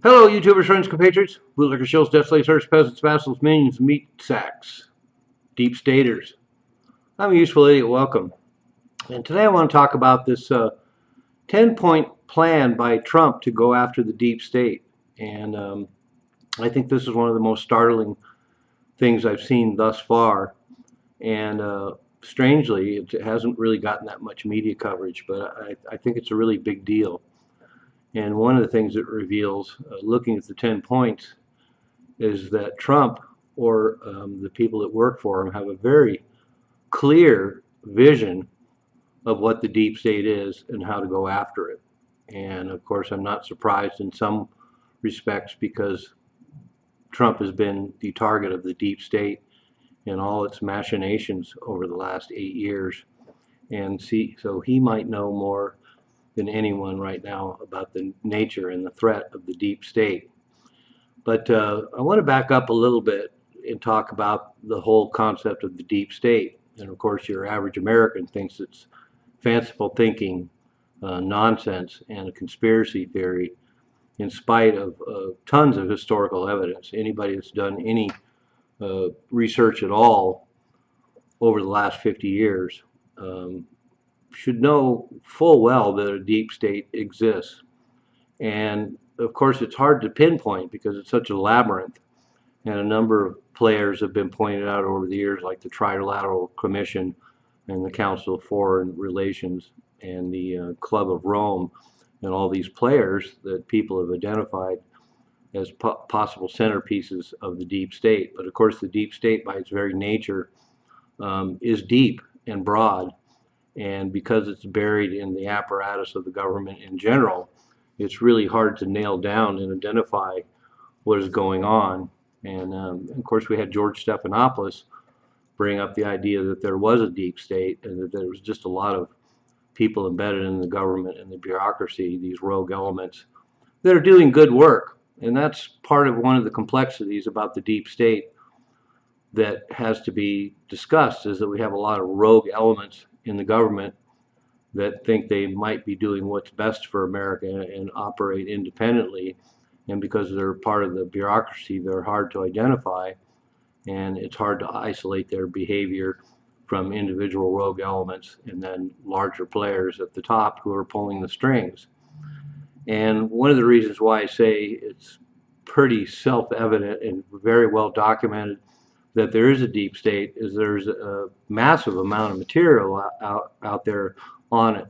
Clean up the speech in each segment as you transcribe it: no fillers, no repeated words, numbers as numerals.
Hello, YouTubers, friends, compatriots, bootlicker shills, death slaves, serfs, peasants, vassals, minions, meat sacks, deep staters. I'm a useful idiot. Welcome. And today I want to talk about this 10-point plan by Trump to go after the deep state. And I think this is one of the most startling things I've seen thus far. And strangely, it hasn't really gotten that much media coverage, but I think it's a really big deal. And one of the things it reveals, looking at the 10 points, is that Trump or the people that work for him have a very clear vision of what the deep state is and how to go after it. And of course, I'm not surprised in some respects because Trump has been the target of the deep state and all its machinations over the last 8 years. And so he might know more than anyone right now about the nature and the threat of the deep state. But I want to back up a little bit and talk about the whole concept of the deep state. And of course, your average American thinks it's fanciful thinking, nonsense, and a conspiracy theory, in spite of tons of historical evidence. Anybody that's done any research at all over the last 50 years should know full well that a deep state exists. And of course, it's hard to pinpoint because it's such a labyrinth. And a number of players have been pointed out over the years, like the Trilateral Commission and the Council of Foreign Relations and the Club of Rome, and all these players that people have identified as possible centerpieces of the deep state. But of course, the deep state, by its very nature, is deep and broad. And because it's buried in the apparatus of the government in general, it's really hard to nail down and identify what is going on. And of course, we had George Stephanopoulos bring up the idea that there was a deep state and that there was just a lot of people embedded in the government and the bureaucracy, these rogue elements that are doing good work. And that's part of one of the complexities about the deep state that has to be discussed, is that we have a lot of rogue elements in the government that think they might be doing what's best for America and operate independently. And because they're part of the bureaucracy, they're hard to identify, and it's hard to isolate their behavior from individual rogue elements and then larger players at the top who are pulling the strings. And one of the reasons why I say it's pretty self-evident and very well documented that there is a deep state is there's a massive amount of material out there on it.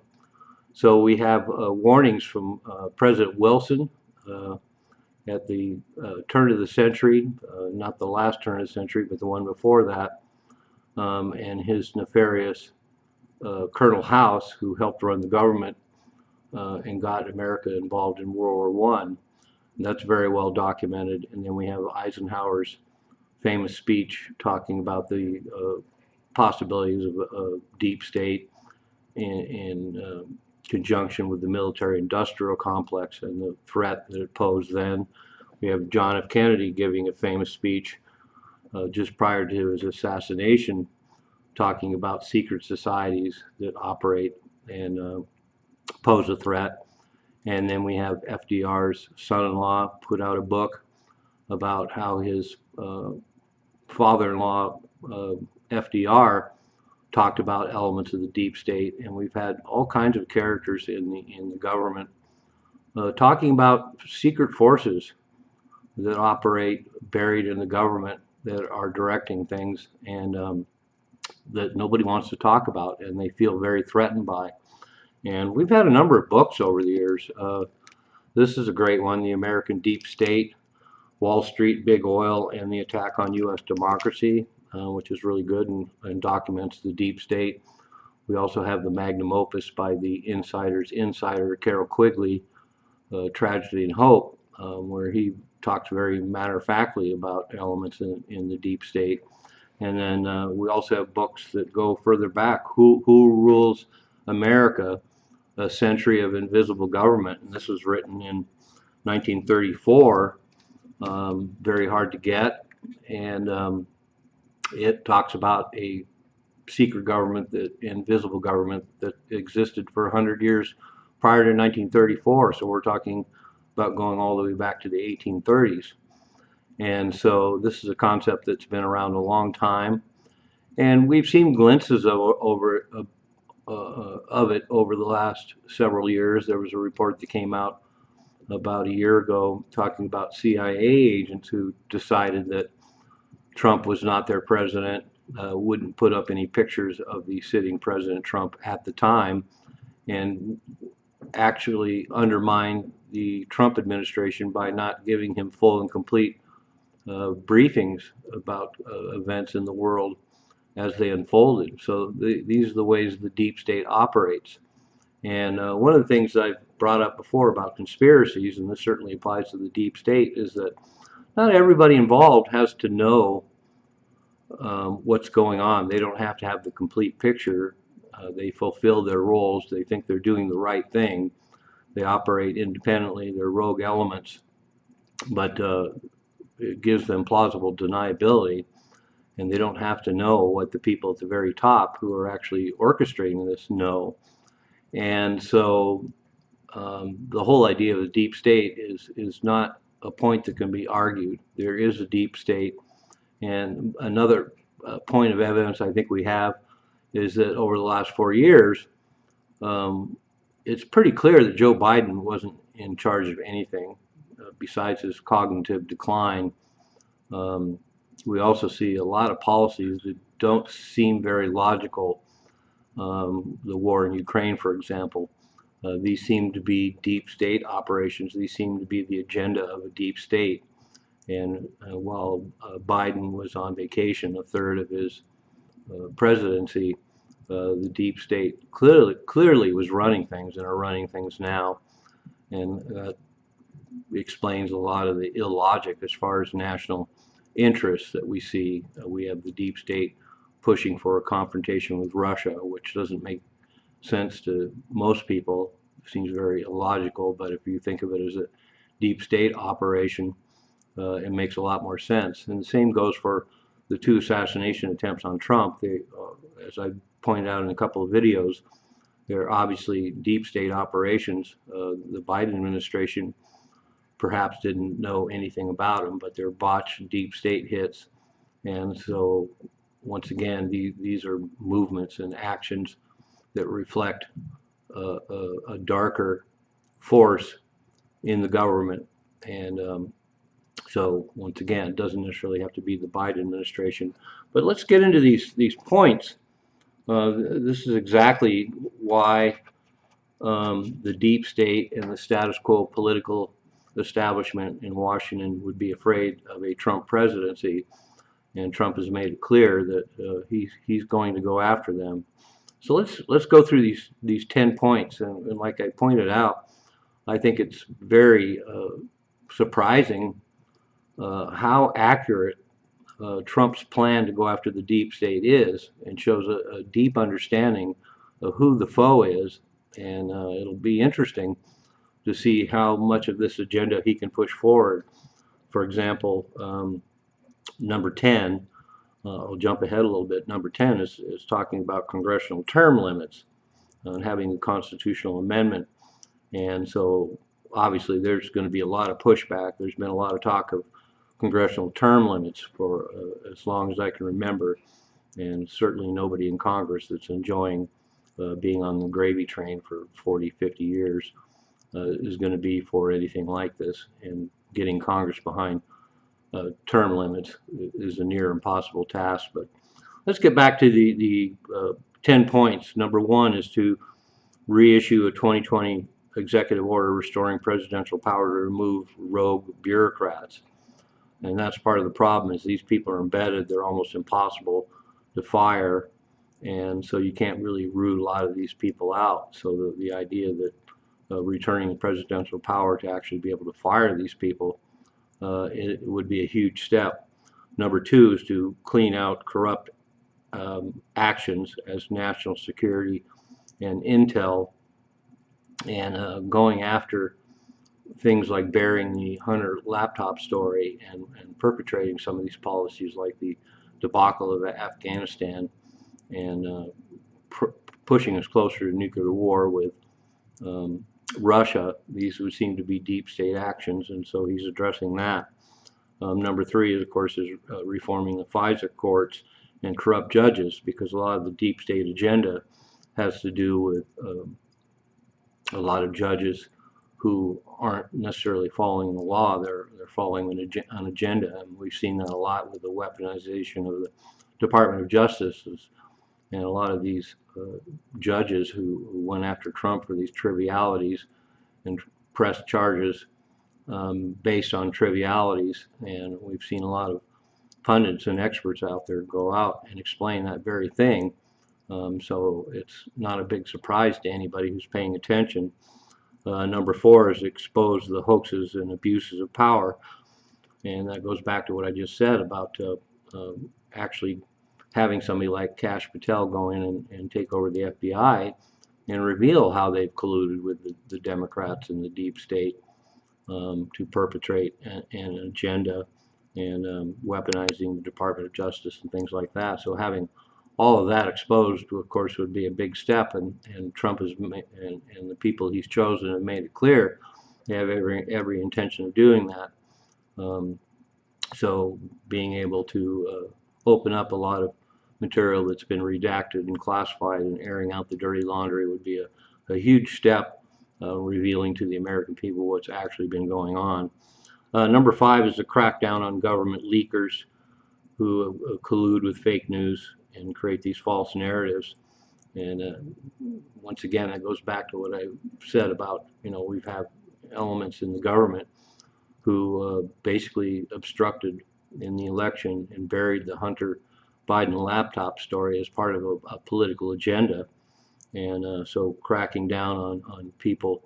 So we have warnings from President Wilson at the turn of the century, not the last turn of the century, but the one before that, and his nefarious Colonel House, who helped run the government and got America involved in World War I. That's very well documented. And then we have Eisenhower's famous speech talking about the possibilities of a deep state in conjunction with the military-industrial complex and the threat that it posed then. We have John F. Kennedy giving a famous speech just prior to his assassination, talking about secret societies that operate and pose a threat. And then we have FDR's son-in-law put out a book about how his father-in-law, FDR, talked about elements of the deep state. And we've had all kinds of characters in the government talking about secret forces that operate buried in the government that are directing things and that nobody wants to talk about and they feel very threatened by. And we've had a number of books over the years. This is a great one, The American Deep State, Wall Street, Big Oil, and the Attack on U.S. Democracy, which is really good and documents the deep state. We also have the magnum opus by the insider's insider, Carroll Quigley, Tragedy and Hope, where he talks very matter-of-factly about elements in the deep state. And then we also have books that go further back. Who Rules America? A Century of Invisible Government. And this was written in 1934. Very hard to get. And it talks about a secret government, that invisible government that existed for 100 years prior to 1934. So we're talking about going all the way back to the 1830s. And so this is a concept that's been around a long time, and we've seen glimpses of it over the last several years. There was a report that came out about a year ago talking about CIA agents who decided that Trump was not their president, wouldn't put up any pictures of the sitting President Trump at the time, and actually undermined the Trump administration by not giving him full and complete briefings about events in the world as they unfolded. So these are the ways the deep state operates. And one of the things I've brought up before about conspiracies, and this certainly applies to the deep state, is that not everybody involved has to know what's going on. They don't have to have the complete picture. They fulfill their roles. They think they're doing the right thing. They operate independently. They're rogue elements, but it gives them plausible deniability, and they don't have to know what the people at the very top who are actually orchestrating this know. And so the whole idea of the deep state is not a point that can be argued. There is a deep state. And another point of evidence I think we have is that over the last 4 years, it's pretty clear that Joe Biden wasn't in charge of anything besides his cognitive decline. We also see a lot of policies that don't seem very logical. The war in Ukraine, for example, these seem to be deep state operations. These seem to be the agenda of a deep state. And while Biden was on vacation a third of his presidency, the deep state clearly was running things and are running things now. And that explains a lot of the illogic as far as national interests that we see. We have the deep state pushing for a confrontation with Russia, which doesn't make sense to most people. It seems very illogical, but if you think of it as a deep state operation, it makes a lot more sense. And the same goes for the 2 assassination attempts on Trump. They, as I pointed out in a couple of videos, they're obviously deep state operations. The Biden administration perhaps didn't know anything about them, but they're botched deep state hits. And so, once again, these are movements and actions that reflect a darker force in the government. And so, once again, it doesn't necessarily have to be the Biden administration. But let's get into these points. This is exactly why the deep state and the status quo political establishment in Washington would be afraid of a Trump presidency, and Trump has made it clear that he's going to go after them. So let's go through these 10 points, and like I pointed out, I think it's very surprising how accurate Trump's plan to go after the deep state is, and shows a deep understanding of who the foe is. And it'll be interesting to see how much of this agenda he can push forward. For example, number 10, I'll jump ahead a little bit. Number 10 is talking about congressional term limits and having a constitutional amendment. And so obviously there's going to be a lot of pushback. There's been a lot of talk of congressional term limits for as long as I can remember, and certainly nobody in Congress that's enjoying being on the gravy train for 40, 50 years is going to be for anything like this. And getting Congress behind term limits is a near impossible task. But let's get back to the 10 points. Number 1 is to reissue a 2020 executive order restoring presidential power to remove rogue bureaucrats. And that's part of the problem, is these people are embedded. They're almost impossible to fire. And so you can't really root a lot of these people out. So the idea that returning the presidential power to actually be able to fire these people, it would be a huge step. Number 2 is to clean out corrupt actions as national security and intel, and going after things like burying the Hunter laptop story and perpetrating some of these policies like the debacle of Afghanistan, and pushing us closer to nuclear war with Russia. These would seem to be deep state actions, and so he's addressing that. Number three is, of course, reforming the FISA courts and corrupt judges, because a lot of the deep state agenda has to do with a lot of judges who aren't necessarily following the law. They're following an agenda, and we've seen that a lot with the weaponization of the Department of Justice, and a lot of these judges who went after Trump for these trivialities and pressed charges based on trivialities. And we've seen a lot of pundits and experts out there go out and explain that very thing. So it's not a big surprise to anybody who's paying attention. Number four is expose the hoaxes and abuses of power. And that goes back to what I just said about actually having somebody like Kash Patel go in and take over the FBI and reveal how they've colluded with the Democrats and the deep state to perpetrate an agenda and weaponizing the Department of Justice and things like that. So having all of that exposed, of course, would be a big step, and Trump has and the people he's chosen have made it clear they have every intention of doing that. So being able to open up a lot of material that's been redacted and classified and airing out the dirty laundry would be a huge step, revealing to the American people what's actually been going on. Number five is the crackdown on government leakers who collude with fake news and create these false narratives. And once again, that goes back to what I said about, we've had elements in the government who basically obstructed in the election and buried the Hunter Biden laptop story as part of a political agenda. And so cracking down on people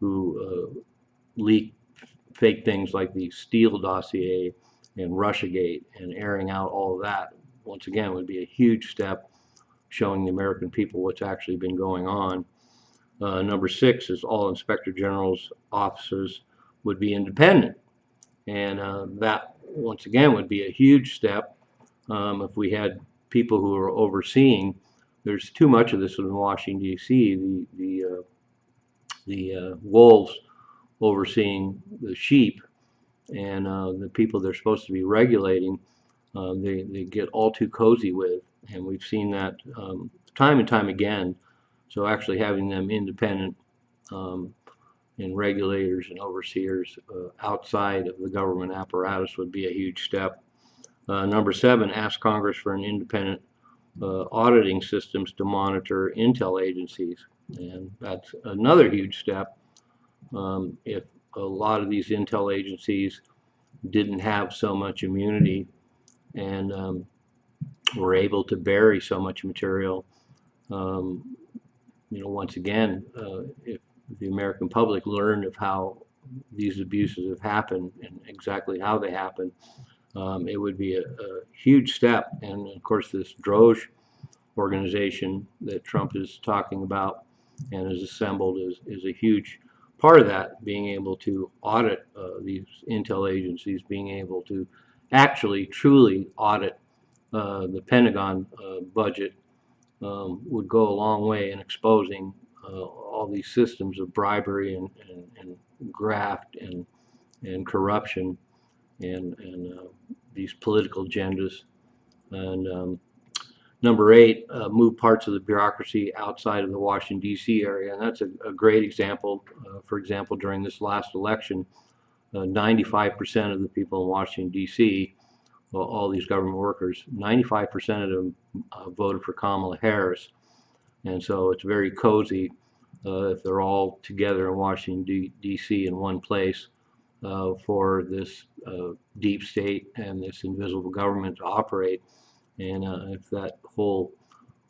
who leak fake things like the Steele dossier and Russiagate and airing out all of that, once again, would be a huge step showing the American people what's actually been going on. Number six is all Inspector General's officers would be independent. And that, once again, would be a huge step if we had people who are overseeing. There's too much of this in Washington, D.C. The wolves overseeing the sheep, and the people they're supposed to be regulating, they get all too cozy with. And we've seen that time and time again. So actually having them independent and regulators and overseers outside of the government apparatus would be a huge step. Number seven, ask Congress for an independent auditing systems to monitor intel agencies. And that's another huge step. If a lot of these intel agencies didn't have so much immunity and were able to bury so much material, once again, if the American public learned of how these abuses have happened and exactly how they happen, it would be a huge step. And of course, this Droge organization that Trump is talking about and has assembled is a huge part of that, being able to audit these intel agencies, being able to actually truly audit the Pentagon budget would go a long way in exposing all these systems of bribery and graft and corruption and these political agendas. And number eight, move parts of the bureaucracy outside of the Washington, D.C. area. And that's a great example. For example, during this last election, 95% of the people in Washington, D.C., all these government workers, 95% of them voted for Kamala Harris. And so it's very cozy if they're all together in Washington, D.C. in one place for this deep state and this invisible government to operate. And if that whole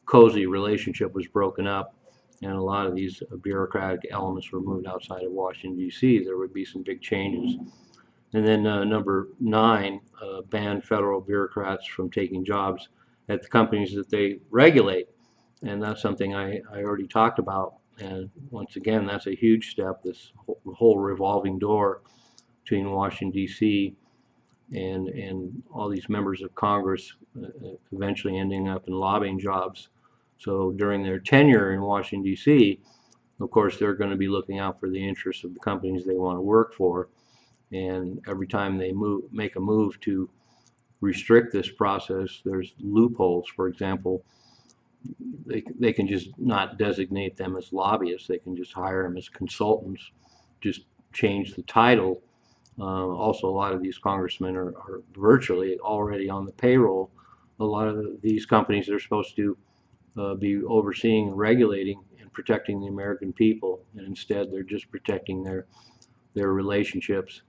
cozy relationship was broken up and a lot of these bureaucratic elements were moved outside of Washington, D.C., there would be some big changes. And then number nine, ban federal bureaucrats from taking jobs at the companies that they regulate. And that's something I already talked about. And once again, that's a huge step, this whole revolving door between Washington, D.C. and all these members of Congress eventually ending up in lobbying jobs. So during their tenure in Washington, D.C., of course, they're going to be looking out for the interests of the companies they want to work for. And every time they make a move to restrict this process, there's loopholes. For example, they can just not designate them as lobbyists. They can just hire them as consultants, just change the title. Also, a lot of these congressmen are virtually already on the payroll. A lot of these companies are supposed to be overseeing and regulating and protecting the American people, and instead they're just protecting their relationships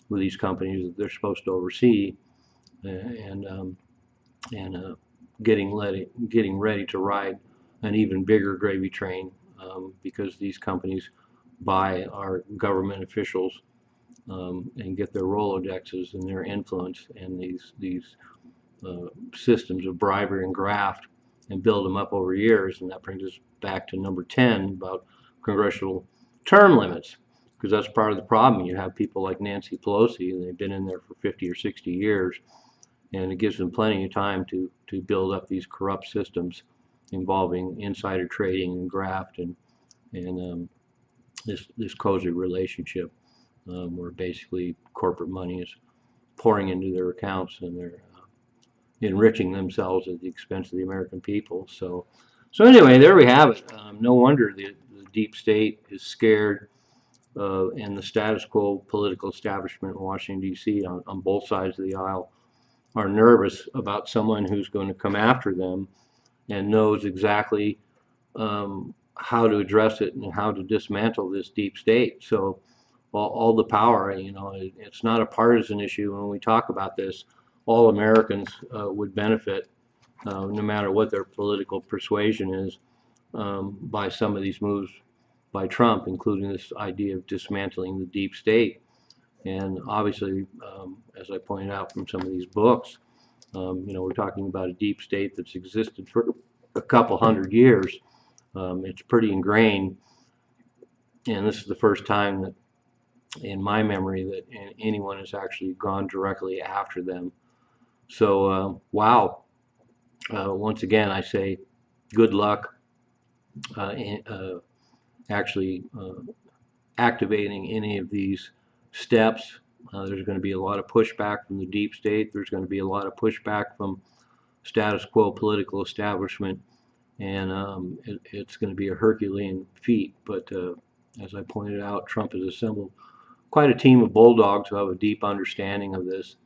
with these companies that they're supposed to oversee, and getting ready to ride an even bigger gravy train, because these companies buy our government officials, and get their Rolodexes and their influence and these systems of bribery and graft and build them up over years. And that brings us back to number 10 about congressional term limits, because that's part of the problem. You have people like Nancy Pelosi, and they've been in there for 50 or 60 years, and it gives them plenty of time to build up these corrupt systems involving insider trading and graft and this cozy relationship, where basically corporate money is pouring into their accounts and they're enriching themselves at the expense of the American people. So anyway, there we have it. No wonder the deep state is scared, and the status quo political establishment in Washington, D.C. on both sides of the aisle are nervous about someone who's going to come after them and knows exactly how to address it and how to dismantle this deep state. So all the power, it's not a partisan issue when we talk about this. All Americans would benefit, no matter what their political persuasion is, by some of these moves by Trump, including this idea of dismantling the deep state. And obviously, as I pointed out from some of these books, we're talking about a deep state that's existed for a couple hundred years. It's pretty ingrained, and this is the first time that, in my memory, that anyone has actually gone directly after them. So, wow. Once again, I say good luck actually activating any of these steps. There's going to be a lot of pushback from the deep state. There's going to be a lot of pushback from status quo political establishment, and it's going to be a Herculean feat. But as I pointed out, Trump has assembled quite a team of bulldogs who have a deep understanding of this,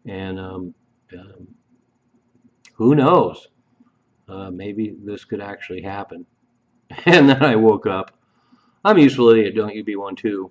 and who knows? Maybe this could actually happen. And then I woke up. I'm a useful idiot, don't you be one too?